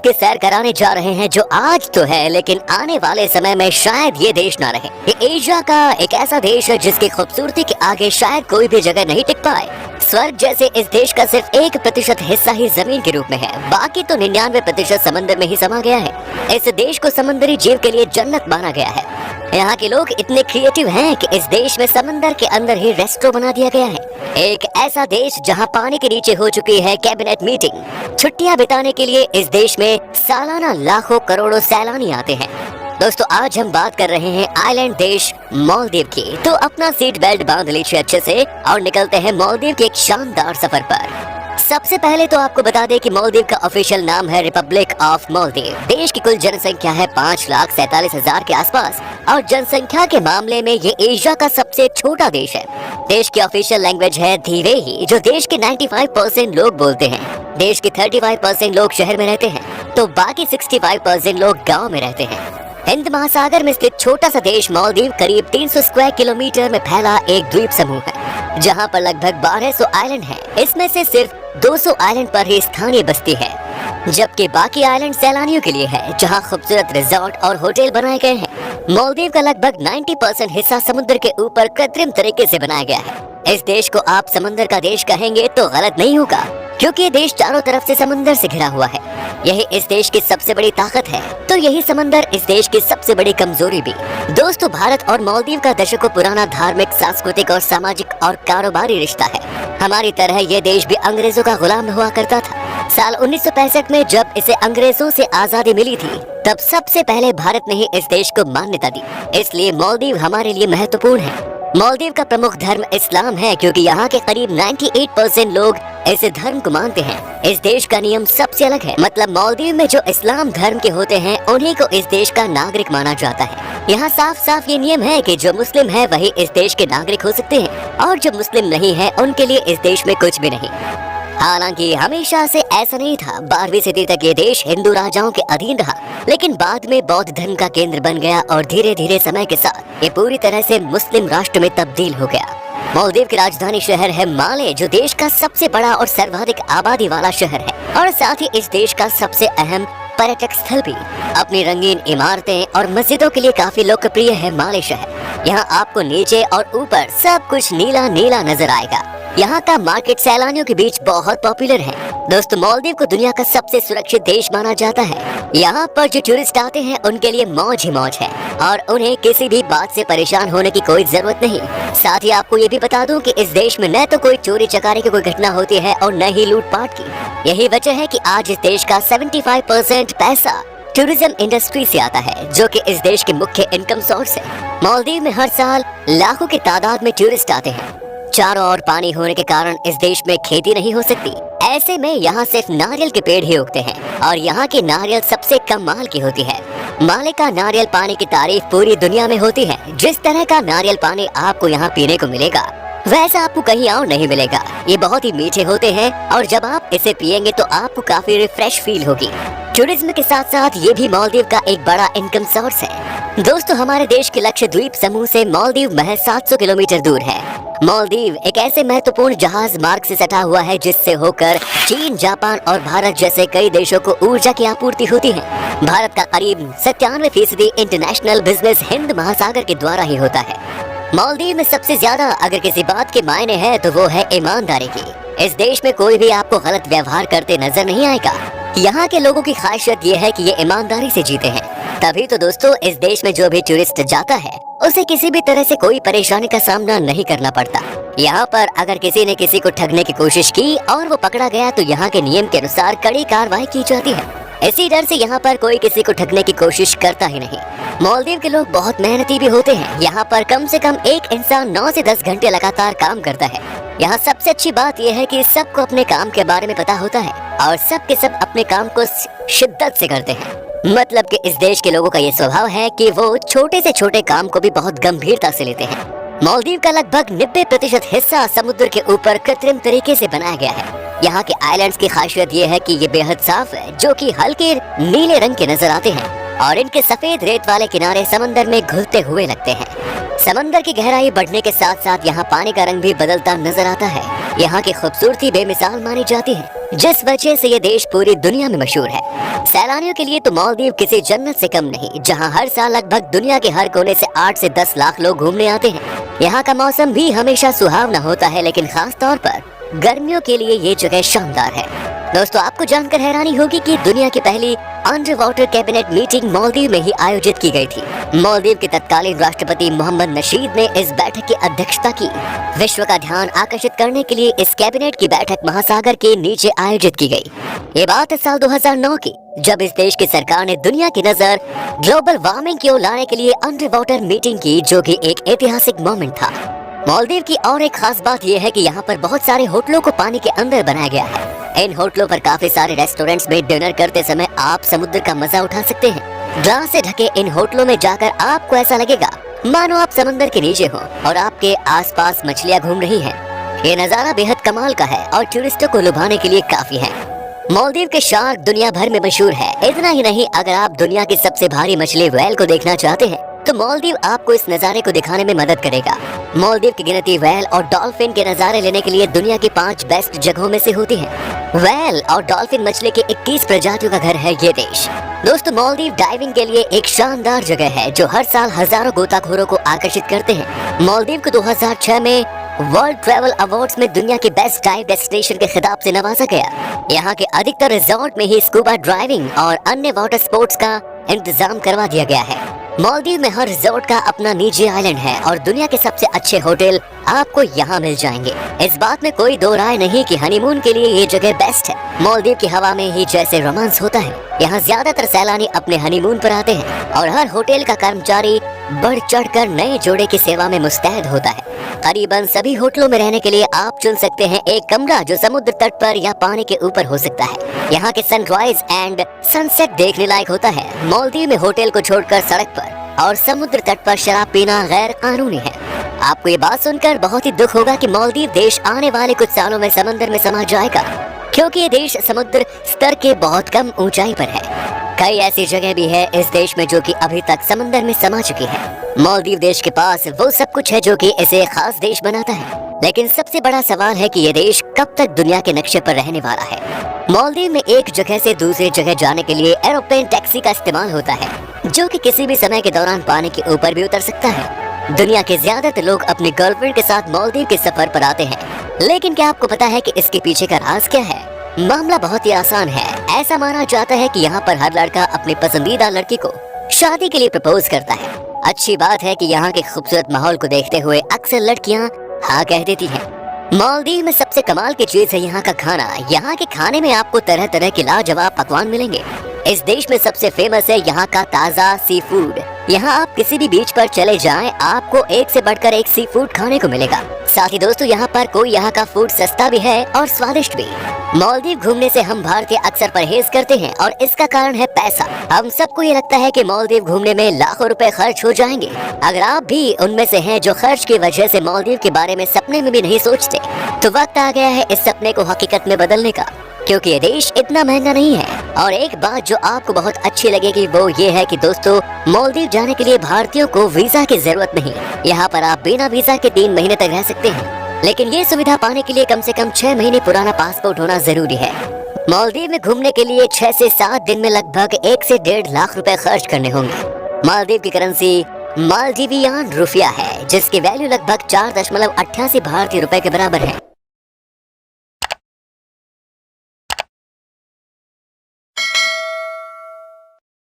की सैर कराने जा रहे हैं जो आज तो है लेकिन आने वाले समय में शायद ये देश ना रहे। ये एशिया का एक ऐसा देश है जिसकी खूबसूरती के आगे शायद कोई भी जगह नहीं टिक पाए। स्वर्ग जैसे इस देश का सिर्फ 1% हिस्सा ही जमीन के रूप में है, बाकी तो 99% समंदर में ही समा गया है। इस देश को समुद्री जीव के लिए जन्नत माना गया है। यहाँ के लोग इतने क्रिएटिव हैं कि इस देश में समंदर के अंदर ही रेस्टोरेंट बना दिया गया है। एक ऐसा देश जहाँ पानी के नीचे हो चुकी है कैबिनेट मीटिंग। छुट्टियाँ बिताने के लिए इस देश में सालाना लाखों करोड़ों सैलानी आते हैं। दोस्तों आज हम बात कर रहे हैं आइलैंड देश मालदीव की। तो अपना सीट बेल्ट बांध लीजिए अच्छे से और निकलते हैं मालदीव के एक शानदार सफर पर। सबसे पहले तो आपको बता दें कि मालदीव का ऑफिशियल नाम है रिपब्लिक ऑफ मालदीव। देश की कुल जनसंख्या है 5,47,000 के आसपास और जनसंख्या के मामले में ये एशिया का सबसे छोटा देश है। देश की ऑफिशियल लैंग्वेज है धीवेही जो देश के 95% लोग बोलते हैं। देश के 35% लोग शहर में रहते हैं तो बाकी 65% लोग गाँव में रहते हैं। हिंद महासागर में स्थित छोटा सा देश मालदीव करीब 300 स्क्वायर किलोमीटर में फैला एक द्वीप समूह है जहां पर लगभग 1200 आइलैंड हैं। इसमें से सिर्फ 200 आइलैंड पर ही स्थानीय बस्ती है जबकि बाकी आइलैंड सैलानियों के लिए है जहां खूबसूरत रिजॉर्ट और होटल बनाए गए हैं। मालदीव का लगभग 90% हिस्सा समुद्र के ऊपर कृत्रिम तरीके से बनाया गया है। इस देश को आप समंदर का देश कहेंगे तो गलत नहीं होगा क्योंकि ये देश चारों तरफ से समंदर से घिरा हुआ है। यही इस देश की सबसे बड़ी ताकत है तो यही समंदर इस देश की सबसे बड़ी कमजोरी भी। दोस्तों भारत और मालदीव का दशकों पुराना धार्मिक, सांस्कृतिक और सामाजिक और कारोबारी रिश्ता है। हमारी तरह ये देश भी अंग्रेजों का गुलाम हुआ करता था। साल 1965 में जब इसे अंग्रेजों से आजादी मिली थी तब सबसे पहले भारत ने ही इस देश को मान्यता दी, इसलिए मालदीव हमारे लिए महत्वपूर्ण है। मालदीव का प्रमुख धर्म इस्लाम है क्योंकि यहाँ के करीब 98% लोग इस धर्म को मानते हैं। इस देश का नियम सबसे अलग है, मतलब मालदीव में जो इस्लाम धर्म के होते हैं उन्हीं को इस देश का नागरिक माना जाता है। यहाँ साफ साफ ये नियम है कि जो मुस्लिम है वही इस देश के नागरिक हो सकते हैं और जो मुस्लिम नहीं है उनके लिए इस देश में कुछ भी नहीं। हालांकि हमेशा से ऐसा नहीं था। 12वीं सदी तक ये देश हिंदू राजाओं के अधीन रहा लेकिन बाद में बौद्ध धर्म का केंद्र बन गया और धीरे धीरे समय के साथ ये पूरी तरह से मुस्लिम राष्ट्र में तब्दील हो गया। मालदीव की राजधानी शहर है माले जो देश का सबसे बड़ा और सर्वाधिक आबादी वाला शहर है और साथ ही इस देश का सबसे अहम पर्यटक स्थल भी। अपनी रंगीन इमारतें और मस्जिदों के लिए काफी लोकप्रिय है माले शहर। यहाँ आपको नीचे और ऊपर सब कुछ नीला नीला नजर आएगा। यहाँ का मार्केट सैलानियों के बीच बहुत पॉपुलर है। दोस्तों मालदीव को दुनिया का सबसे सुरक्षित देश माना जाता है। यहाँ पर जो टूरिस्ट आते हैं उनके लिए मौज ही मौज है और उन्हें किसी भी बात से परेशान होने की कोई जरूरत नहीं। साथ ही आपको ये भी बता दूं कि इस देश में न तो कोई चोरी चकारी की कोई घटना होती है और न ही लूटपाट की। यही वजह है कि आज इस देश का 75% पैसा टूरिज्म इंडस्ट्री से आता है जो कि इस देश के मुख्य इनकम सोर्स है। मालदीव में हर साल लाखों की तादाद में टूरिस्ट आते हैं। चारों ओर पानी होने के कारण इस देश में खेती नहीं हो सकती। ऐसे में यहाँ सिर्फ नारियल के पेड़ ही उगते हैं और यहाँ की नारियल सबसे कम माल की होती है। माले का नारियल पानी की तारीफ पूरी दुनिया में होती है। जिस तरह का नारियल पानी आपको यहाँ पीने को मिलेगा वैसा आपको कहीं और नहीं मिलेगा। ये बहुत ही मीठे होते हैं और जब आप इसे पिएंगे तो आपको काफी रिफ्रेश फील होगी। टूरिज्म के साथ साथ ये भी मालदीव का एक बड़ा इनकम सोर्स है। दोस्तों हमारे देश के लक्षद्वीप समूह से मालदीव महज 700 किलोमीटर दूर है। मालदीव एक ऐसे महत्वपूर्ण जहाज मार्ग से सटा हुआ है जिससे होकर चीन, जापान और भारत जैसे कई देशों को ऊर्जा की आपूर्ति होती है। भारत का करीब 97% इंटरनेशनल बिजनेस हिंद महासागर के द्वारा ही होता है। मालदीव में सबसे ज्यादा अगर किसी बात के मायने है तो वो है ईमानदारी की। इस देश में कोई भी आपको गलत व्यवहार करते नजर नहीं आएगा। यहाँ के लोगों की खासियत ये है कि ये ईमानदारी से जीते हैं। तभी तो दोस्तों इस देश में जो भी टूरिस्ट जाता है उसे किसी भी तरह से कोई परेशानी का सामना नहीं करना पड़ता। यहाँ पर अगर किसी ने किसी को ठगने की कोशिश की और वो पकड़ा गया तो यहाँ के नियम के अनुसार कड़ी कार्रवाई की जाती है। इसी डर से यहाँ पर कोई किसी को ठगने की कोशिश करता ही नहीं। मालदीव के लोग बहुत मेहनती भी होते हैं। यहाँ पर कम से कम एक इंसान 9 से 10 घंटे लगातार काम करता है। यहाँ सबसे अच्छी बात यह है कि सबको अपने काम के बारे में पता होता है और सब के सब अपने काम को शिद्दत से करते हैं। मतलब कि इस देश के लोगों का ये स्वभाव है कि वो छोटे से छोटे काम को भी बहुत गंभीरता से लेते हैं। मालदीव का लगभग 90% हिस्सा समुद्र के ऊपर कृत्रिम तरीके से बनाया गया है। यहाँ के आइलैंड्स की खासियत ये है कि ये बेहद साफ है जो कि हल्के नीले रंग के नजर आते हैं और इनके सफेद रेत वाले किनारे समंदर में घुलते हुए लगते हैं। समंदर की गहराई बढ़ने के साथ साथ यहाँ पानी का रंग भी बदलता नजर आता है। यहाँ की खूबसूरती बेमिसाल मानी जाती है, जिस वजह से ये देश पूरी दुनिया में मशहूर है। सैलानियों के लिए तो मालदीव किसी जन्नत से कम नहीं, जहाँ हर साल लगभग दुनिया के हर कोने से 8 से 10 लाख लोग घूमने आते हैं। यहाँ का मौसम भी हमेशा सुहावना होता है, लेकिन खास तौर पर गर्मियों के लिए ये जगह शानदार है। दोस्तों, आपको जानकर हैरानी होगी कि दुनिया की पहली under water cabinet meeting Maldives में ही आयोजित की गई थी। मालदीव के तत्कालीन राष्ट्रपति मोहम्मद नशीद ने इस बैठक की अध्यक्षता की। विश्व का ध्यान आकर्षित करने के लिए इस कैबिनेट की बैठक महासागर के नीचे आयोजित की गई। ये बात है साल 2009 की, जब इस देश की सरकार ने दुनिया की नजर ग्लोबल वार्मिंग की ओर लाने के लिए अंडर वाटर मीटिंग की, जो की एक ऐतिहासिक मोमेंट था। मालदीव की और एक खास बात यह है कि यहाँ पर बहुत सारे होटलों को पानी के अंदर बनाया गया है। इन होटलों पर काफी सारे रेस्टोरेंट्स में डिनर करते समय आप समुद्र का मजा उठा सकते हैं। ग्लास से ढके इन होटलों में जाकर आपको ऐसा लगेगा मानो आप समंदर के नीचे हो और आपके आसपास मछलियाँ घूम रही हैं। ये नजारा बेहद कमाल का है और टूरिस्टों को लुभाने के लिए काफी है। मालदीव के शार्क दुनिया भर में मशहूर है। इतना ही नहीं, अगर आप दुनिया की सबसे भारी मछली व्हेल को देखना चाहते हैं तो मालदीव आपको इस नज़ारे को दिखाने में मदद करेगा। मालदीव की गिनती व्हेल और डॉल्फिन के नज़ारे लेने के लिए दुनिया की 5 बेस्ट जगहों में से होती है। व्हेल और डॉल्फिन मछली के 21 प्रजातियों का घर है ये देश। दोस्तों, मालदीव डाइविंग के लिए एक शानदार जगह है जो हर साल हजारों गोताखोरों को आकर्षित करते हैं। मालदीव को 2006 में वर्ल्ड ट्रैवल अवार्ड्स में दुनिया के बेस्ट डाइव डेस्टिनेशन के खिताब से नवाजा गया। यहाँ के अधिकतर रिजॉर्ट में ही स्कूबा ड्राइविंग और अन्य वाटर स्पोर्ट्स का इंतजाम करवा दिया गया है। मालदीव में हर रिजॉर्ट का अपना निजी आइलैंड है और दुनिया के सबसे अच्छे होटल आपको यहाँ मिल जाएंगे। इस बात में कोई दो राय नहीं कि हनीमून के लिए ये जगह बेस्ट है। मालदीव की हवा में ही जैसे रोमांस होता है, यहाँ ज्यादातर सैलानी अपने हनीमून पर आते हैं और हर होटल का कर्मचारी बढ़ चढ़ कर नए जोड़े की सेवा में मुस्तैद होता है। करीबन सभी होटलों में रहने के लिए आप चुन सकते हैं एक कमरा जो समुद्र तट पर या पानी के ऊपर हो सकता है। यहाँ के सनराइज एंड सनसेट देखने लायक होता है। मालदीव में होटल को छोड़कर सड़क पर और समुद्र तट पर शराब पीना गैर कानूनी है। आपको ये बात सुनकर बहुत ही दुख होगा कि मालदीव देश आने वाले कुछ सालों में समंदर में समा जाएगा, क्योंकि ये देश समुद्र स्तर के बहुत कम ऊंचाई पर है। कई ऐसी जगह भी है इस देश में जो कि अभी तक समंदर में समा चुकी है। मालदीव देश के पास वो सब कुछ है जो कि इसे खास देश बनाता है, लेकिन सबसे बड़ा सवाल है कि ये देश कब तक दुनिया के नक्शे पर रहने वाला है। मालदीव में एक जगह से दूसरी जगह जाने के लिए एरोप्लेन टैक्सी का इस्तेमाल होता है, जो कि किसी भी समय के दौरान पानी के ऊपर भी उतर सकता है। दुनिया के ज्यादातर लोग अपनी गर्लफ्रेंड के साथ मालदीव के सफर पर आते हैं, लेकिन क्या आपको पता है कि इसके पीछे का राज क्या है? मामला बहुत ही आसान है। ऐसा माना जाता है कि यहाँ पर हर लड़का अपनी पसंदीदा लड़की को शादी के लिए प्रपोज करता है। अच्छी बात है कि यहाँ के खूबसूरत माहौल को देखते हुए अक्सर लड़कियाँ हाँ कह देती हैं। मालदीव में सबसे कमाल की चीज है यहाँ का खाना। यहाँ के खाने में आपको तरह तरह के लाजवाब पकवान मिलेंगे। इस देश में सबसे फेमस है यहाँ का ताज़ा सी फूड। यहाँ आप किसी भी बीच पर चले जाएं, आपको एक से बढ़कर एक सी फूड खाने को मिलेगा। साथ ही दोस्तों, यहाँ का फूड सस्ता भी है और स्वादिष्ट भी। मालदीव घूमने से हम भारतीय अक्सर परहेज करते हैं और इसका कारण है पैसा। हम सबको ये लगता है कि मालदीव घूमने में लाखों रुपए खर्च हो जाएंगे। अगर आप भी उनमें से हैं जो खर्च की वजह से मालदीव के बारे में सपने में भी नहीं सोचते, तो वक्त आ गया है इस सपने को हकीकत में बदलने का, क्योंकि ये देश इतना महंगा नहीं है। और एक बात जो आपको बहुत अच्छी लगेगी वो ये है कि दोस्तों, मालदीव जाने के लिए भारतीयों को वीजा की जरूरत नहीं। यहाँ पर आप बिना वीजा के 3 महीने तक रह सकते हैं, लेकिन ये सुविधा पाने के लिए कम से कम 6 महीने पुराना पासपोर्ट होना जरूरी है। मालदीव में घूमने के लिए 6 से 7 दिन में लगभग 1 से 1.5 लाख रुपए खर्च करने होंगे। मालदीव की करेंसी मालदीवियन रुपया है, जिसकी वैल्यू लगभग 4.88 भारतीय रुपए के बराबर है।